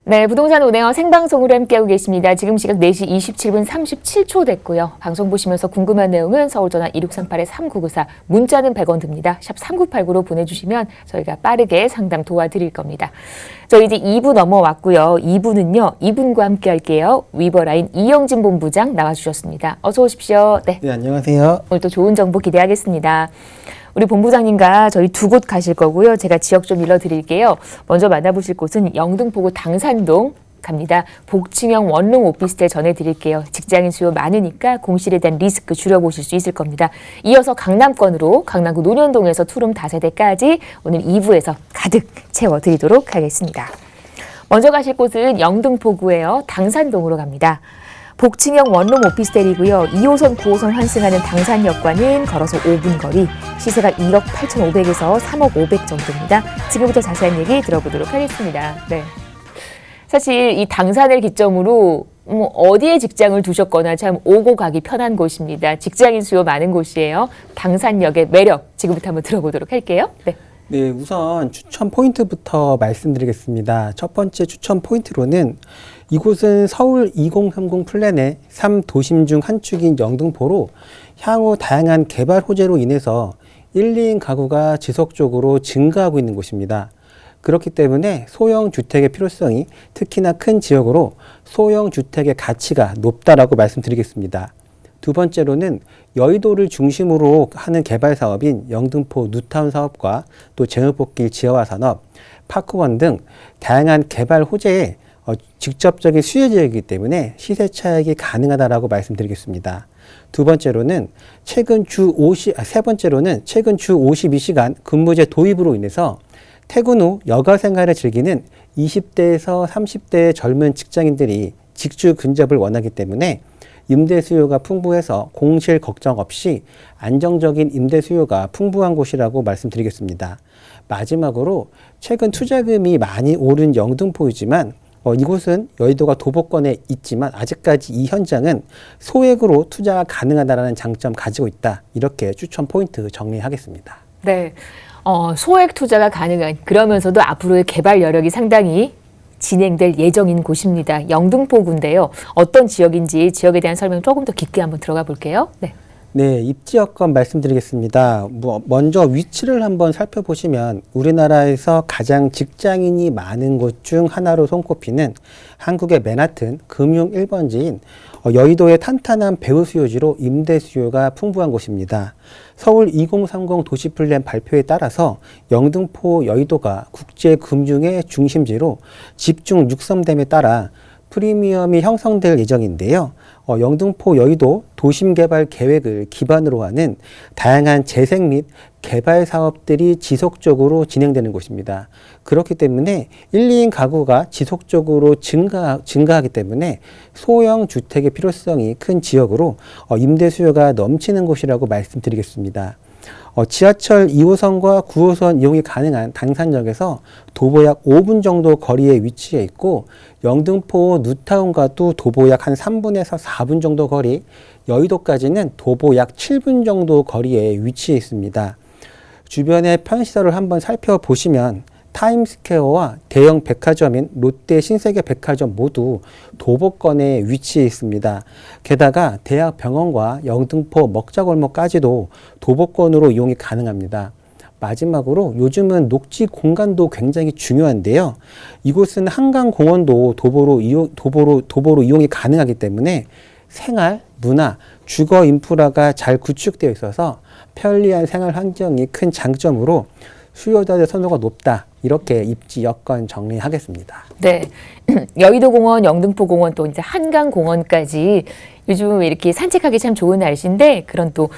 네, 부동산 운행어 생방송으로 함께하고 계십니다. 지금 시각 4시 27분 37초 됐고요. 방송 보시면서 궁금한 내용은 서울전화 1638-3994, 문자는 100원 듭니다. 샵 3989로 보내주시면 저희가 빠르게 상담 도와드릴 겁니다. 저희 이제 2부 넘어왔고요. 2부는요, 이분과 함께 할게요. 위버라인 이영진 본부장 나와주셨습니다. 어서 오십시오. 네, 안녕하세요. 오늘 또 좋은 정보 기대하겠습니다. 우리 본부장님과 저희 두 곳 가실 거고요. 제가 지역 좀 일러드릴게요. 먼저 만나보실 곳은 영등포구 당산동 갑니다. 복층형 원룸 오피스텔 전해드릴게요. 직장인 수요 많으니까 공실에 대한 리스크 줄여보실 수 있을 겁니다. 이어서 강남권으로 강남구 논현동에서 투룸 다세대까지 오늘 2부에서 가득 채워드리도록 하겠습니다. 먼저 가실 곳은 영등포구예요. 당산동으로 갑니다. 복층형 원룸 오피스텔이고요. 2호선, 9호선 환승하는 당산역과는 걸어서 5분 거리, 시세가 1억 8,500에서 3억 500 정도입니다. 지금부터 자세한 얘기 들어보도록 하겠습니다. 네. 사실 이 당산을 기점으로 어디에 직장을 두셨거나 참 오고 가기 편한 곳입니다. 직장인 수요 많은 곳이에요. 당산역의 매력 지금부터 한번 들어보도록 할게요. 네. 네, 우선 추천 포인트부터 말씀드리겠습니다. 첫 번째 추천 포인트로는 이곳은 서울 2030 플랜의 3도심 중 한 축인 영등포로 향후 다양한 개발 호재로 인해서 1, 2인 가구가 지속적으로 증가하고 있는 곳입니다. 그렇기 때문에 소형 주택의 필요성이 특히나 큰 지역으로 소형 주택의 가치가 높다라고 말씀드리겠습니다. 두 번째로는 여의도를 중심으로 하는 개발 사업인 영등포 뉴타운 사업과 또 제물꽃길 지하화 산업, 파크원 등 다양한 개발 호재에 직접적인 수요 지역이기 때문에 시세 차익이 가능하다라고 말씀드리겠습니다. 세 번째로는 최근 주 52시간 근무제 도입으로 인해서 퇴근 후 여가 생활을 즐기는 20대에서 30대의 젊은 직장인들이 직주 근접을 원하기 때문에 임대 수요가 풍부해서 공실 걱정 없이 안정적인 임대 수요가 풍부한 곳이라고 말씀드리겠습니다. 마지막으로 최근 투자금이 많이 오른 영등포이지만 이곳은 여의도가 도보권에 있지만 아직까지 이 현장은 소액으로 투자가 가능하다는 장점 가지고 있다. 이렇게 추천 포인트 정리하겠습니다. 네. 소액 투자가 가능한 그러면서도 앞으로의 개발 여력이 상당히 진행될 예정인 곳입니다. 영등포구인데요. 어떤 지역인지 지역에 대한 설명 조금 더 깊게 한번 들어가 볼게요. 네. 네, 입지 여건 말씀드리겠습니다. 먼저 위치를 한번 살펴보시면 우리나라에서 가장 직장인이 많은 곳 중 하나로 손꼽히는 한국의 맨하튼 금융 1번지인 여의도의 탄탄한 배후 수요지로 임대 수요가 풍부한 곳입니다. 서울 2030 도시플랜 발표에 따라서 영등포 여의도가 국제금융의 중심지로 집중 육성됨에 따라 프리미엄이 형성될 예정인데요. 영등포 여의도 도심개발 계획을 기반으로 하는 다양한 재생 및 개발 사업들이 지속적으로 진행되는 곳입니다. 그렇기 때문에 1, 2인 가구가 지속적으로 증가하기 때문에 소형 주택의 필요성이 큰 지역으로 임대 수요가 넘치는 곳이라고 말씀드리겠습니다. 지하철 2호선과 9호선 이용이 가능한 당산역에서 도보 약 5분 정도 거리에 위치해 있고 영등포 뉴타운과도 도보 약 한 3분에서 4분 정도 거리, 여의도까지는 도보 약 7분 정도 거리에 위치해 있습니다. 주변의 편의시설을 한번 살펴보시면 타임스퀘어와 대형 백화점인 롯데 신세계 백화점 모두 도보권에 위치해 있습니다. 게다가 대학병원과 영등포 먹자골목까지도 도보권으로 이용이 가능합니다. 마지막으로 요즘은 녹지 공간도 굉장히 중요한데요. 이곳은 한강공원도 도보로 이용이 가능하기 때문에 생활, 문화, 주거 인프라가 잘 구축되어 있어서 편리한 생활 환경이 큰 장점으로 수요자의 선호가 높다. 이렇게 입지 여건 정리하겠습니다. 네. 여의도공원, 영등포공원 또 이제 한강공원까지 요즘 이렇게 산책하기 참 좋은 날씨인데 그런 또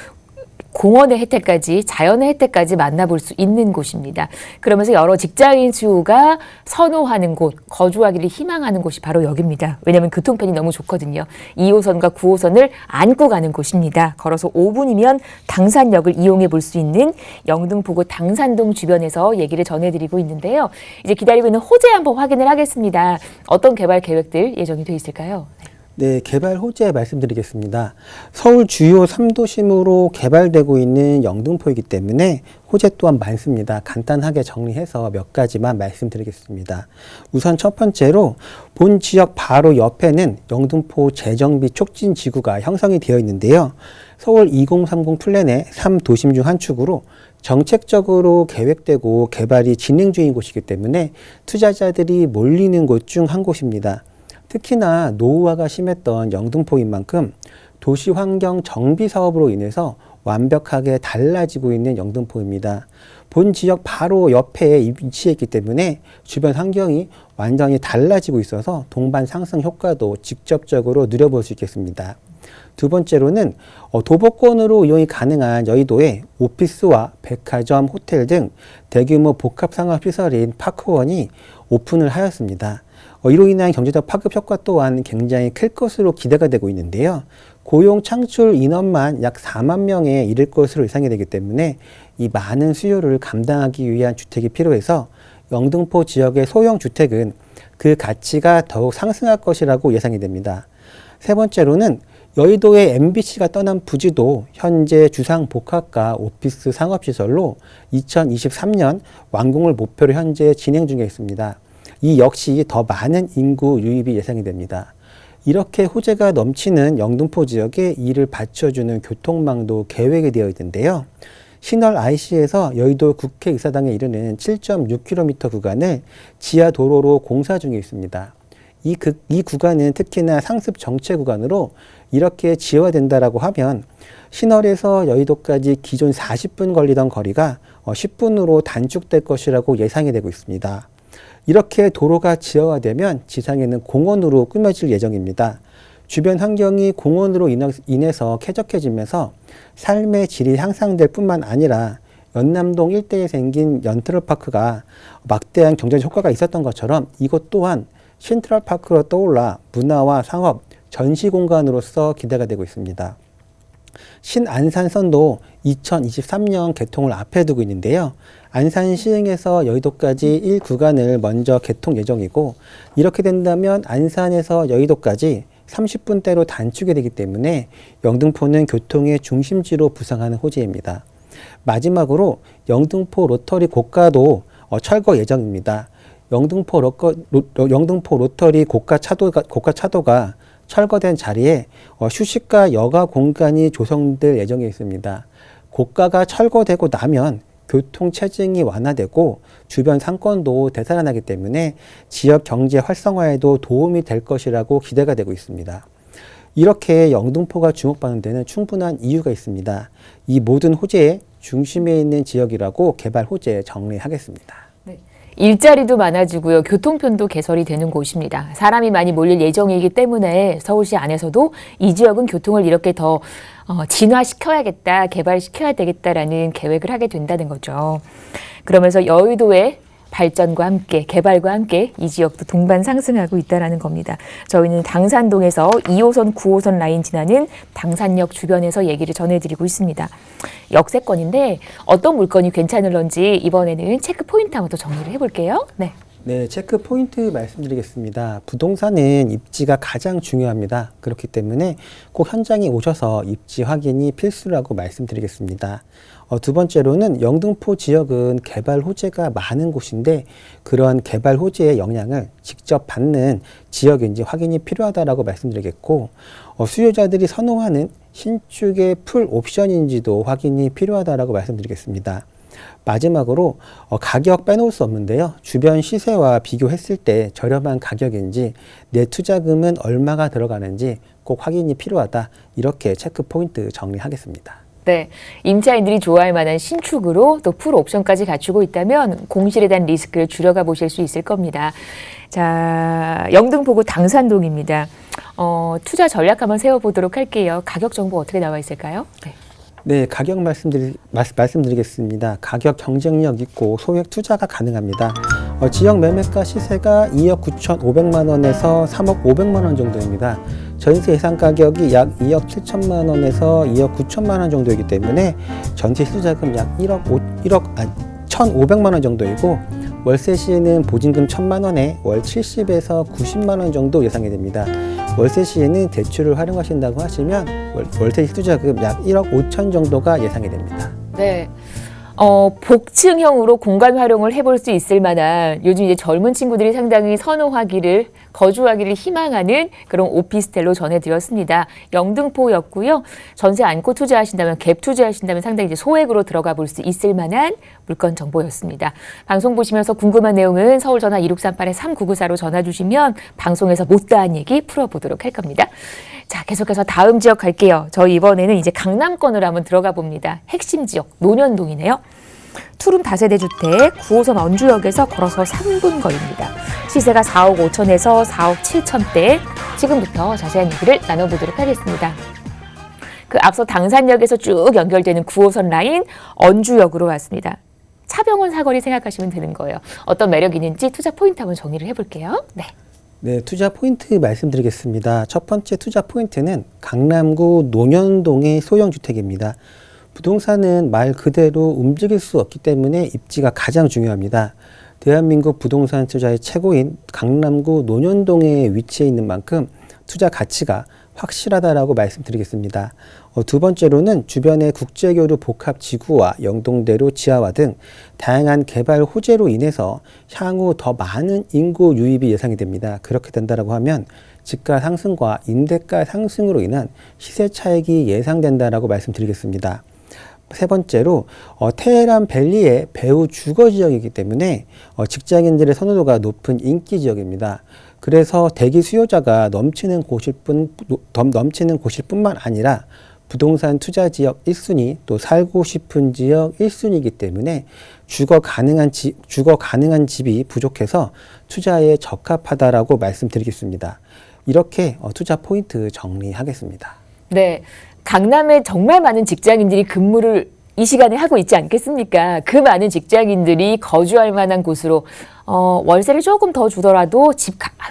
공원의 혜택까지 자연의 혜택까지 만나볼 수 있는 곳입니다. 그러면서 여러 직장인 수요가 선호하는 곳, 거주하기를 희망하는 곳이 바로 여기입니다. 왜냐하면 교통편이 너무 좋거든요. 2호선과 9호선을 안고 가는 곳입니다. 걸어서 5분이면 당산역을 이용해 볼 수 있는 영등포구 당산동 주변에서 얘기를 전해드리고 있는데요. 이제 기다리고 있는 호재 한번 확인을 하겠습니다. 어떤 개발 계획들 예정이 돼 있을까요? 네, 개발 호재 말씀드리겠습니다. 서울 주요 3도심으로 개발되고 있는 영등포이기 때문에 호재 또한 많습니다. 간단하게 정리해서 몇 가지만 말씀드리겠습니다. 우선 첫 번째로 본 지역 바로 옆에는 영등포 재정비 촉진 지구가 형성이 되어 있는데요. 서울 2030 플랜의 3도심 중 한 축으로 정책적으로 계획되고 개발이 진행 중인 곳이기 때문에 투자자들이 몰리는 곳 중 한 곳입니다. 특히나 노후화가 심했던 영등포인 만큼 도시환경 정비 사업으로 인해서 완벽하게 달라지고 있는 영등포입니다. 본 지역 바로 옆에 위치해 있기 때문에 주변 환경이 완전히 달라지고 있어서 동반 상승 효과도 직접적으로 누려볼 수 있겠습니다. 두 번째로는 도보권으로 이용이 가능한 여의도에 오피스와 백화점, 호텔 등 대규모 복합상업시설인 파크원이 오픈을 하였습니다. 이로 인한 경제적 파급 효과 또한 굉장히 클 것으로 기대가 되고 있는데요. 고용 창출 인원만 약 4만 명에 이를 것으로 예상이 되기 때문에 이 많은 수요를 감당하기 위한 주택이 필요해서 영등포 지역의 소형 주택은 그 가치가 더욱 상승할 것이라고 예상이 됩니다. 세 번째로는 여의도의 MBC가 떠난 부지도 현재 주상복합과 오피스 상업시설로 2023년 완공을 목표로 현재 진행 중에 있습니다. 이 역시 더 많은 인구 유입이 예상이 됩니다. 이렇게 호재가 넘치는 영등포 지역에 이를 받쳐주는 교통망도 계획이 되어 있는데요. 신월 IC에서 여의도 국회의사당에 이르는 7.6km 구간을 지하도로로 공사 중에 있습니다. 이 구간은 특히나 상습 정체 구간으로 이렇게 지어야된다라고 하면 신월에서 여의도까지 기존 40분 걸리던 거리가 10분으로 단축될 것이라고 예상이 되고 있습니다. 이렇게 도로가 지어화되면 지상에는 공원으로 꾸며질 예정입니다. 주변 환경이 공원으로 인해서 쾌적해지면서 삶의 질이 향상될 뿐만 아니라 연남동 일대에 생긴 연트럴파크가 막대한 경제적 효과가 있었던 것처럼 이것 또한 신트럴파크로 떠올라 문화와 상업, 전시 공간으로서 기대가 되고 있습니다. 신안산선도 2023년 개통을 앞에 두고 있는데요. 안산시흥에서 여의도까지 1구간을 먼저 개통 예정이고 이렇게 된다면 안산에서 여의도까지 30분대로 단축이 되기 때문에 영등포는 교통의 중심지로 부상하는 호재입니다. 마지막으로 영등포 로터리 고가도 철거 예정입니다. 영등포 로터리 고가 차도가 철거된 자리에 휴식과 여가 공간이 조성될 예정에 있습니다. 고가가 철거되고 나면 교통 체증이 완화되고 주변 상권도 되살아나기 때문에 지역 경제 활성화에도 도움이 될 것이라고 기대가 되고 있습니다. 이렇게 영등포가 주목받는 데는 충분한 이유가 있습니다. 이 모든 호재의 중심에 있는 지역이라고 개발 호재 정리하겠습니다. 일자리도 많아지고요. 교통편도 개설이 되는 곳입니다. 사람이 많이 몰릴 예정이기 때문에 서울시 안에서도 이 지역은 교통을 이렇게 더 진화시켜야겠다, 개발시켜야 되겠다라는 계획을 하게 된다는 거죠. 그러면서 여의도의 발전과 함께 개발과 함께 이 지역도 동반 상승하고 있다는 겁니다. 저희는 당산동에서 2호선, 9호선 라인 지나는 당산역 주변에서 얘기를 전해드리고 있습니다. 역세권인데 어떤 물건이 괜찮을런지 이번에는 체크 포인트 한번 더 정리를 해볼게요. 네, 체크 포인트 말씀드리겠습니다. 부동산은 입지가 가장 중요합니다. 그렇기 때문에 꼭 현장에 오셔서 입지 확인이 필수라고 말씀드리겠습니다. 두 번째로는 영등포 지역은 개발 호재가 많은 곳인데 그런 개발 호재의 영향을 직접 받는 지역인지 확인이 필요하다라고 말씀드리겠고 수요자들이 선호하는 신축의 풀 옵션인지도 확인이 필요하다라고 말씀드리겠습니다. 마지막으로 가격 빼놓을 수 없는데요. 주변 시세와 비교했을 때 저렴한 가격인지 내 투자금은 얼마가 들어가는지 꼭 확인이 필요하다. 이렇게 체크 포인트 정리하겠습니다. 네, 임차인들이 좋아할 만한 신축으로 또 풀 옵션까지 갖추고 있다면 공실에 대한 리스크를 줄여가 보실 수 있을 겁니다. 자, 영등포구 당산동입니다. 투자 전략 한번 세워보도록 할게요. 가격 정보 어떻게 나와 있을까요? 네, 가격 말씀드리겠습니다. 가격 경쟁력 있고 소액 투자가 가능합니다. 지역 매매가 시세가 2억 9,500만 원에서 3억 500만 원 정도입니다. 전세 예상 가격이 약 2억 7천만 원에서 2억 9천만 원 정도이기 때문에 전세 시자금 약 1,500만 원 정도이고 월세 시에는 보증금 1,000만 원에 월 70에서 90만 원 정도 예상이 됩니다. 월세 시에는 대출을 활용하신다고 하시면 월세 투자금 약 1억 5천 정도가 예상이 됩니다. 네. 복층형으로 공간 활용을 해볼 수 있을 만한 요즘 이제 젊은 친구들이 상당히 선호하기를 거주하기를 희망하는 그런 오피스텔로 전해드렸습니다. 영등포였고요. 전세 안고 투자하신다면 갭 투자하신다면 상당히 이제 소액으로 들어가 볼 수 있을 만한 물건 정보였습니다. 방송 보시면서 궁금한 내용은 서울 전화 2638-3994로 전화 주시면 방송에서 못다한 얘기 풀어보도록 할 겁니다. 자, 계속해서 다음 지역 갈게요. 저희 이번에는 이제 강남권으로 한번 들어가 봅니다. 핵심 지역 논현동이네요. 투룸 다세대 주택 9호선 언주역에서 걸어서 3분 거리입니다. 시세가 4억 5천에서 4억 7천대. 지금부터 자세한 얘기를 나눠보도록 하겠습니다. 그 앞서 당산역에서 쭉 연결되는 9호선 라인 언주역으로 왔습니다. 차병원 사거리 생각하시면 되는 거예요. 어떤 매력이 있는지 투자 포인트 한번 정리를 해볼게요. 네, 투자 포인트 말씀드리겠습니다. 첫 번째 투자 포인트는 강남구 논현동의 소형 주택입니다. 부동산은 말 그대로 움직일 수 없기 때문에 입지가 가장 중요합니다. 대한민국 부동산 투자의 최고인 강남구 논현동에 위치해 있는 만큼 투자 가치가 확실하다라고 말씀드리겠습니다. 두 번째로는 주변의 국제교류 복합 지구와 영동대로 지하화 등 다양한 개발 호재로 인해서 향후 더 많은 인구 유입이 예상이 됩니다. 그렇게 된다라고 하면 집가 상승과 임대가 상승으로 인한 시세 차익이 예상된다라고 말씀드리겠습니다. 세 번째로 테헤란 밸리의 배후 주거 지역이기 때문에 직장인들의 선호도가 높은 인기 지역입니다. 그래서 대기 수요자가 넘치는 곳일 뿐만 아니라 부동산 투자 지역 1순위 또 살고 싶은 지역 1순위이기 때문에 주거 가능한 집이 부족해서 투자에 적합하다라고 말씀드리겠습니다. 이렇게 투자 포인트 정리하겠습니다. 네. 강남에 정말 많은 직장인들이 근무를 이 시간에 하고 있지 않겠습니까? 그 많은 직장인들이 거주할 만한 곳으로 월세를 조금 더 주더라도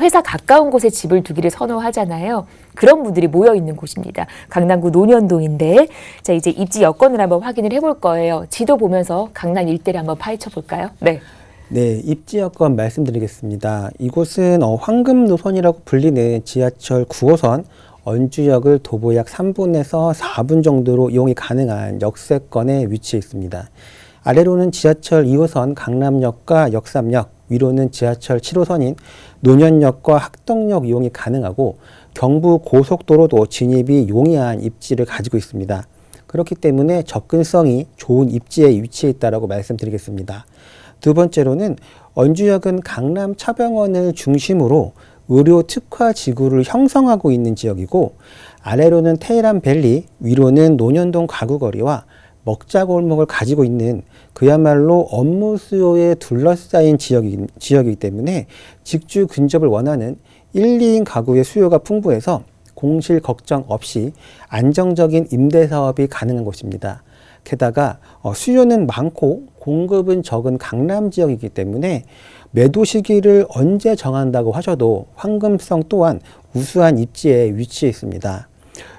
회사 가까운 곳에 집을 두기를 선호하잖아요. 그런 분들이 모여 있는 곳입니다. 강남구 논현동인데, 자, 이제 입지 여건을 한번 확인을 해볼 거예요. 지도 보면서 강남 일대를 한번 파헤쳐 볼까요? 네. 네, 입지 여건 말씀드리겠습니다. 이곳은 황금 노선이라고 불리는 지하철 9호선 언주역을 도보 약 3분에서 4분 정도로 이용이 가능한 역세권에 위치해 있습니다. 아래로는 지하철 2호선 강남역과 역삼역, 위로는 지하철 7호선인 논현역과 학덕역 이용이 가능하고 경부 고속도로도 진입이 용이한 입지를 가지고 있습니다. 그렇기 때문에 접근성이 좋은 입지에 위치해 있다고 말씀드리겠습니다. 두 번째로는 언주역은 강남 차병원을 중심으로 의료 특화 지구를 형성하고 있는 지역이고, 아래로는 테헤란밸리, 위로는 논현동 가구거리와 먹자골목을 가지고 있는 그야말로 업무 수요에 둘러싸인 지역이기 때문에 직주 근접을 원하는 1, 2인 가구의 수요가 풍부해서 공실 걱정 없이 안정적인 임대 사업이 가능한 곳입니다. 게다가 수요는 많고 공급은 적은 강남 지역이기 때문에 매도 시기를 언제 정한다고 하셔도 황금성 또한 우수한 입지에 위치해 있습니다.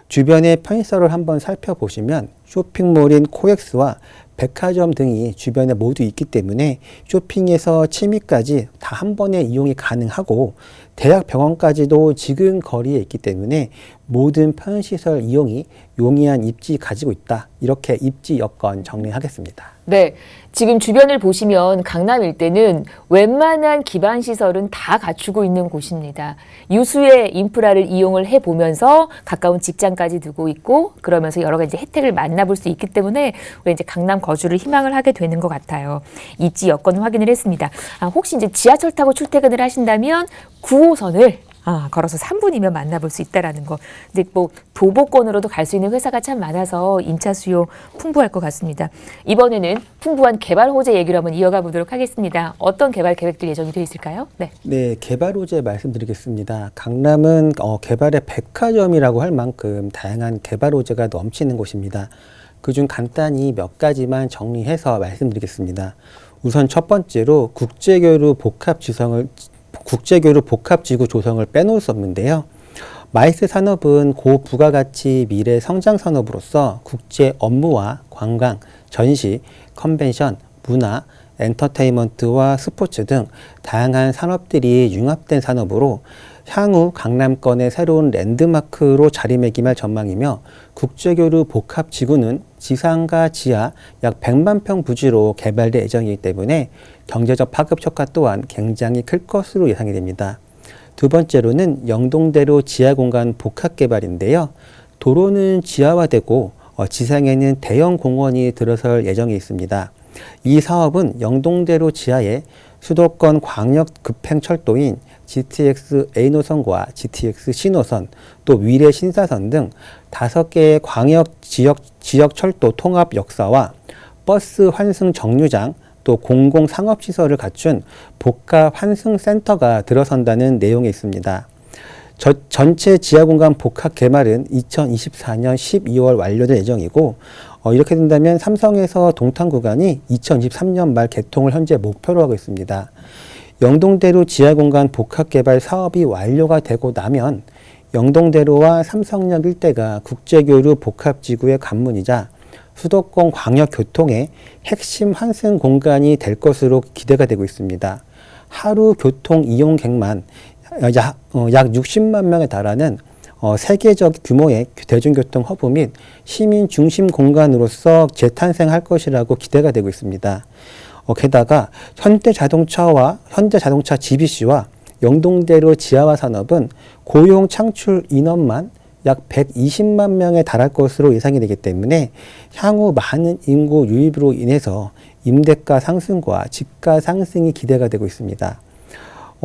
주변의 편의시설을 한번 살펴보시면 쇼핑몰인 코엑스와 백화점 등이 주변에 모두 있기 때문에 쇼핑에서 취미까지 다 한 번에 이용이 가능하고, 대학 병원까지도 지금 거리에 있기 때문에 모든 편의시설 이용이 용이한 입지 가지고 있다. 이렇게 입지 여건 정리하겠습니다. 네, 지금 주변을 보시면 강남 일대는 웬만한 기반 시설은 다 갖추고 있는 곳입니다. 유수의 인프라를 이용을 해보면서 가까운 직장까지 두고 있고, 그러면서 여러 가지 혜택을 만나볼 수 있기 때문에 우리 이제 강남 거주를 희망을 하게 되는 것 같아요. 입지 여건 확인을 했습니다. 혹시 이제 지하철 타고 출퇴근을 하신다면 9호선을 걸어서 3분이면 만나볼 수 있다라는 거. 근데 뭐 도보권으로도 갈 수 있는 회사가 참 많아서 임차 수요 풍부할 것 같습니다. 이번에는 풍부한 개발 호재 얘기를 한번 이어가 보도록 하겠습니다. 어떤 개발 계획들 예정이 되어 있을까요? 네. 네, 개발 호재 말씀드리겠습니다. 강남은 개발의 백화점이라고 할 만큼 다양한 개발 호재가 넘치는 곳입니다. 그중 간단히 몇 가지만 정리해서 말씀드리겠습니다. 우선 첫 번째로 국제교류 복합지구 조성을 빼놓을 수 없는데요. 마이스 산업은 고부가가치 미래 성장 산업으로서 국제 업무와 관광, 전시, 컨벤션, 문화, 엔터테인먼트와 스포츠 등 다양한 산업들이 융합된 산업으로 향후 강남권의 새로운 랜드마크로 자리매김할 전망이며, 국제교류 복합지구는 지상과 지하 약 100만 평 부지로 개발될 예정이기 때문에 경제적 파급 효과 또한 굉장히 클 것으로 예상이 됩니다. 두 번째로는 영동대로 지하공간 복합개발인데요. 도로는 지하화되고 지상에는 대형 공원이 들어설 예정이 있습니다. 이 사업은 영동대로 지하에 수도권 광역 급행철도인 GTX A노선과 GTX C노선, 또 위례 신사선 등 5개의 광역 지역 철도 통합 역사와 버스 환승 정류장, 또 공공상업시설을 갖춘 복합 환승센터가 들어선다는 내용이 있습니다. 전체 지하공간 복합 개발은 2024년 12월 완료될 예정이고, 이렇게 된다면 삼성에서 동탄 구간이 2023년 말 개통을 현재 목표로 하고 있습니다. 영동대로 지하공간 복합개발 사업이 완료가 되고 나면 영동대로와 삼성역 일대가 국제교류 복합지구의 관문이자 수도권 광역교통의 핵심 환승 공간이 될 것으로 기대가 되고 있습니다. 하루 교통 이용객만 약 60만 명에 달하는 세계적 규모의 대중교통 허브 및 시민 중심 공간으로서 재탄생할 것이라고 기대가 되고 있습니다. 게다가 현대자동차 GBC와 영동대로 지하화 산업은 고용 창출 인원만 약 120만 명에 달할 것으로 예상이 되기 때문에 향후 많은 인구 유입으로 인해서 임대가 상승과 집가 상승이 기대가 되고 있습니다.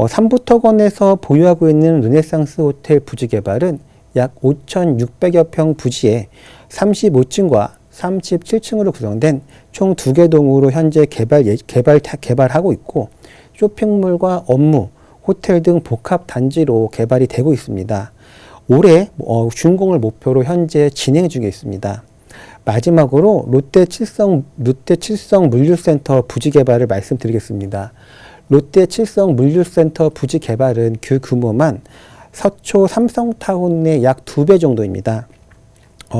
삼부토건에서 보유하고 있는 르네상스 호텔 부지 개발은 약 5,600여 평 부지에 35층과 37층으로 구성된 총 2개 동으로 현재 개발하고 있고, 쇼핑몰과 업무, 호텔 등 복합 단지로 개발이 되고 있습니다. 올해 준공을 목표로 현재 진행 중에 있습니다. 마지막으로 롯데 칠성 물류센터 부지 개발을 말씀드리겠습니다. 롯데 칠성 물류센터 부지 개발은 그 규모만 서초 삼성타운의 약 2배 정도입니다.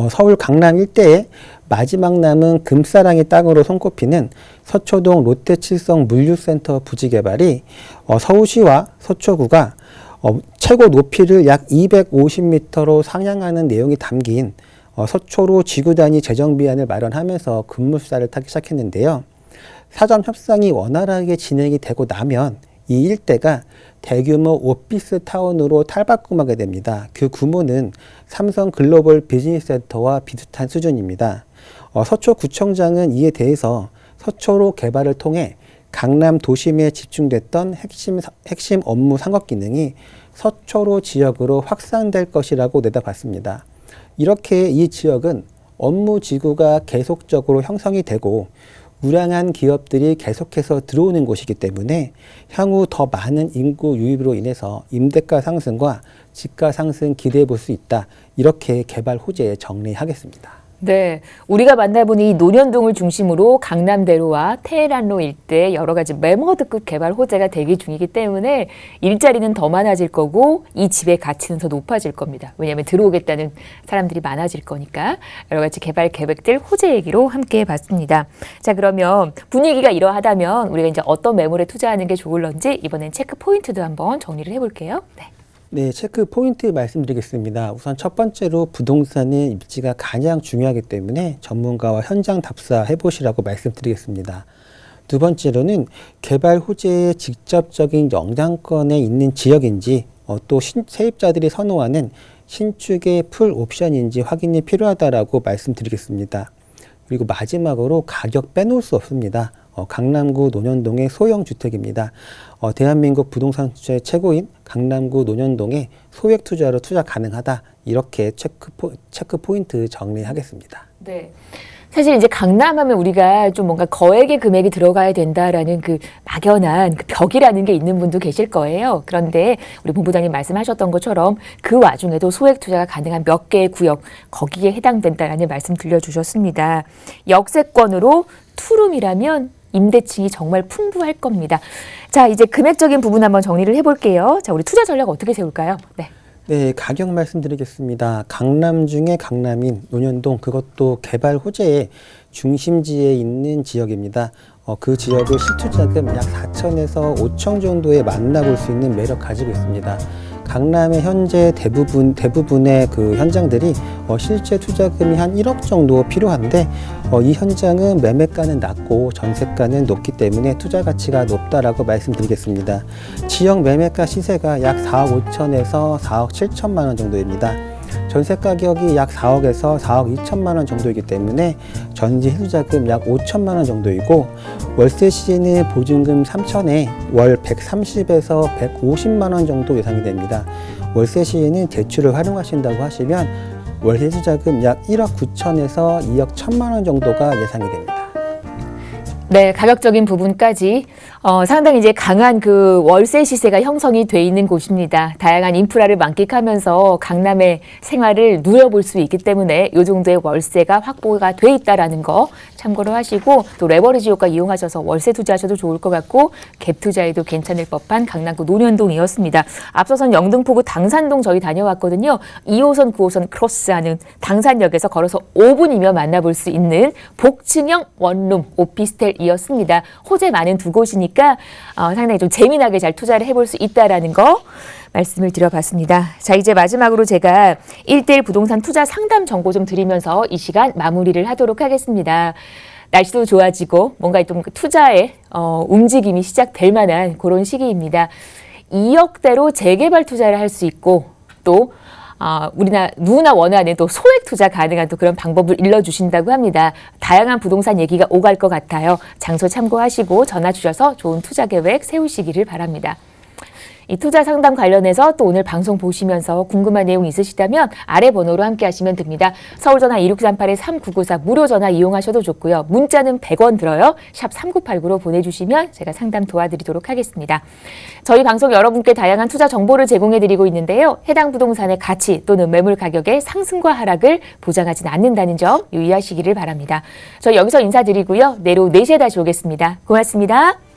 서울 강남 일대에 마지막 남은 금사랑의 땅으로 손꼽히는 서초동 롯데 칠성 물류센터 부지 개발이 서울시와 서초구가 최고 높이를 약 250m로 상향하는 내용이 담긴 서초로 지구 단위 재정 비안을 마련하면서 급물살을 타기 시작했는데요. 사전 협상이 원활하게 진행이 되고 나면 이 일대가 대규모 오피스 타운으로 탈바꿈하게 됩니다. 그 규모는 삼성 글로벌 비즈니스 센터와 비슷한 수준입니다. 서초구청장은 이에 대해서 서초로 개발을 통해 강남 도심에 집중됐던 핵심 업무 상업 기능이 서초로 지역으로 확산될 것이라고 내다봤습니다. 이렇게 이 지역은 업무 지구가 계속적으로 형성이 되고 우량한 기업들이 계속해서 들어오는 곳이기 때문에 향후 더 많은 인구 유입으로 인해서 임대가 상승과 집가 상승 기대해 볼 수 있다. 이렇게 개발 호재에 정리하겠습니다. 네, 우리가 만나본 이 논현동을 중심으로 강남대로와 테헤란로 일대 여러 가지 매머드급 개발 호재가 대기 중이기 때문에 일자리는 더 많아질 거고 이 집의 가치는 더 높아질 겁니다. 왜냐하면 들어오겠다는 사람들이 많아질 거니까 여러 가지 개발 계획들 호재 얘기로 함께 해봤습니다. 자, 그러면 분위기가 이러하다면 우리가 이제 어떤 매물에 투자하는 게 좋을런지 이번엔 체크 포인트도 한번 정리를 해볼게요. 네, 체크 포인트 말씀드리겠습니다. 우선 첫 번째로 부동산의 입지가 가장 중요하기 때문에 전문가와 현장 답사 해보시라고 말씀드리겠습니다. 두 번째로는 개발 호재의 직접적인 영향권에 있는 지역인지 또 세입자들이 선호하는 신축의 풀 옵션인지 확인이 필요하다라고 말씀드리겠습니다. 그리고 마지막으로 가격 빼놓을 수 없습니다. 강남구 논현동의 소형 주택입니다. 대한민국 부동산 투자의 최고인 강남구 논현동에 소액 투자로 투자 가능하다. 이렇게 체크 포인트 정리하겠습니다. 네. 사실 이제 강남하면 우리가 좀 뭔가 거액의 금액이 들어가야 된다라는 그 막연한 그 벽이라는 게 있는 분도 계실 거예요. 그런데 우리 본부장님 말씀하셨던 것처럼 그 와중에도 소액 투자가 가능한 몇 개의 구역 거기에 해당된다라는 말씀 들려주셨습니다. 역세권으로 투룸이라면 임대층이 정말 풍부할 겁니다. 자, 이제 금액적인 부분 한번 정리를 해볼게요. 자, 우리 투자 전략 어떻게 세울까요? 네, 가격 말씀드리겠습니다. 강남 중에 강남인 논현동, 그것도 개발 호재의 중심지에 있는 지역입니다. 그 지역의 실투자금 약 4천에서 5천 정도에 만나볼 수 있는 매력 가지고 있습니다. 강남의 현재 대부분의 그 현장들이 실제 투자금이 한 1억 정도 필요한데 이 현장은 매매가는 낮고 전세가는 높기 때문에 투자 가치가 높다라고 말씀드리겠습니다. 지역 매매가 시세가 약 4억 5천에서 4억 7천만 원 정도입니다. 전세 가격이 약 4억에서 4억 2천만 원 정도이기 때문에 전세 희소자금 약 5천만 원 정도이고 월세 시에는 보증금 3천에 월 130에서 150만 원 정도 예상이 됩니다. 월세 시에는 대출을 활용하신다고 하시면 월세 희소자금 약 1억 9천에서 2억 1천만 원 정도가 예상이 됩니다. 네, 가격적인 부분까지 상당히 이제 강한 그 월세 시세가 형성이 돼 있는 곳입니다. 다양한 인프라를 만끽하면서 강남의 생활을 누려볼 수 있기 때문에 이 정도의 월세가 확보가 돼 있다라는 거 참고로 하시고 또 레버리지 효과 이용하셔서 월세 투자하셔도 좋을 것 같고 갭 투자에도 괜찮을 법한 강남구 논현동이었습니다. 앞서선 영등포구 당산동 저희 다녀왔거든요. 2호선, 9호선 크로스하는 당산역에서 걸어서 5분이면 만나볼 수 있는 복층형 원룸 오피스텔이었습니다. 호재 많은 두 곳이니까 상당히 좀 재미나게 잘 투자를 해볼 수 있다라는 거 말씀을 드려봤습니다. 자, 이제 마지막으로 제가 1:1 부동산 투자 상담 정보 좀 드리면서 이 시간 마무리를 하도록 하겠습니다. 날씨도 좋아지고 뭔가 좀 투자의 움직임이 시작될 만한 그런 시기입니다. 2억대로 재개발 투자를 할 수 있고 또 우리나 누구나 원하는 또 소액 투자 가능한 또 그런 방법을 일러주신다고 합니다. 다양한 부동산 얘기가 오갈 것 같아요. 장소 참고하시고 전화 주셔서 좋은 투자 계획 세우시기를 바랍니다. 이 투자 상담 관련해서 또 오늘 방송 보시면서 궁금한 내용 있으시다면 아래 번호로 함께 하시면 됩니다. 서울전화 2638-3994 무료 전화 이용하셔도 좋고요. 문자는 100원 들어요. 샵 3989로 보내주시면 제가 상담 도와드리도록 하겠습니다. 저희 방송 여러분께 다양한 투자 정보를 제공해드리고 있는데요. 해당 부동산의 가치 또는 매물 가격의 상승과 하락을 보장하진 않는다는 점 유의하시기를 바랍니다. 저희 여기서 인사드리고요. 내일 오후 4시에 다시 오겠습니다. 고맙습니다.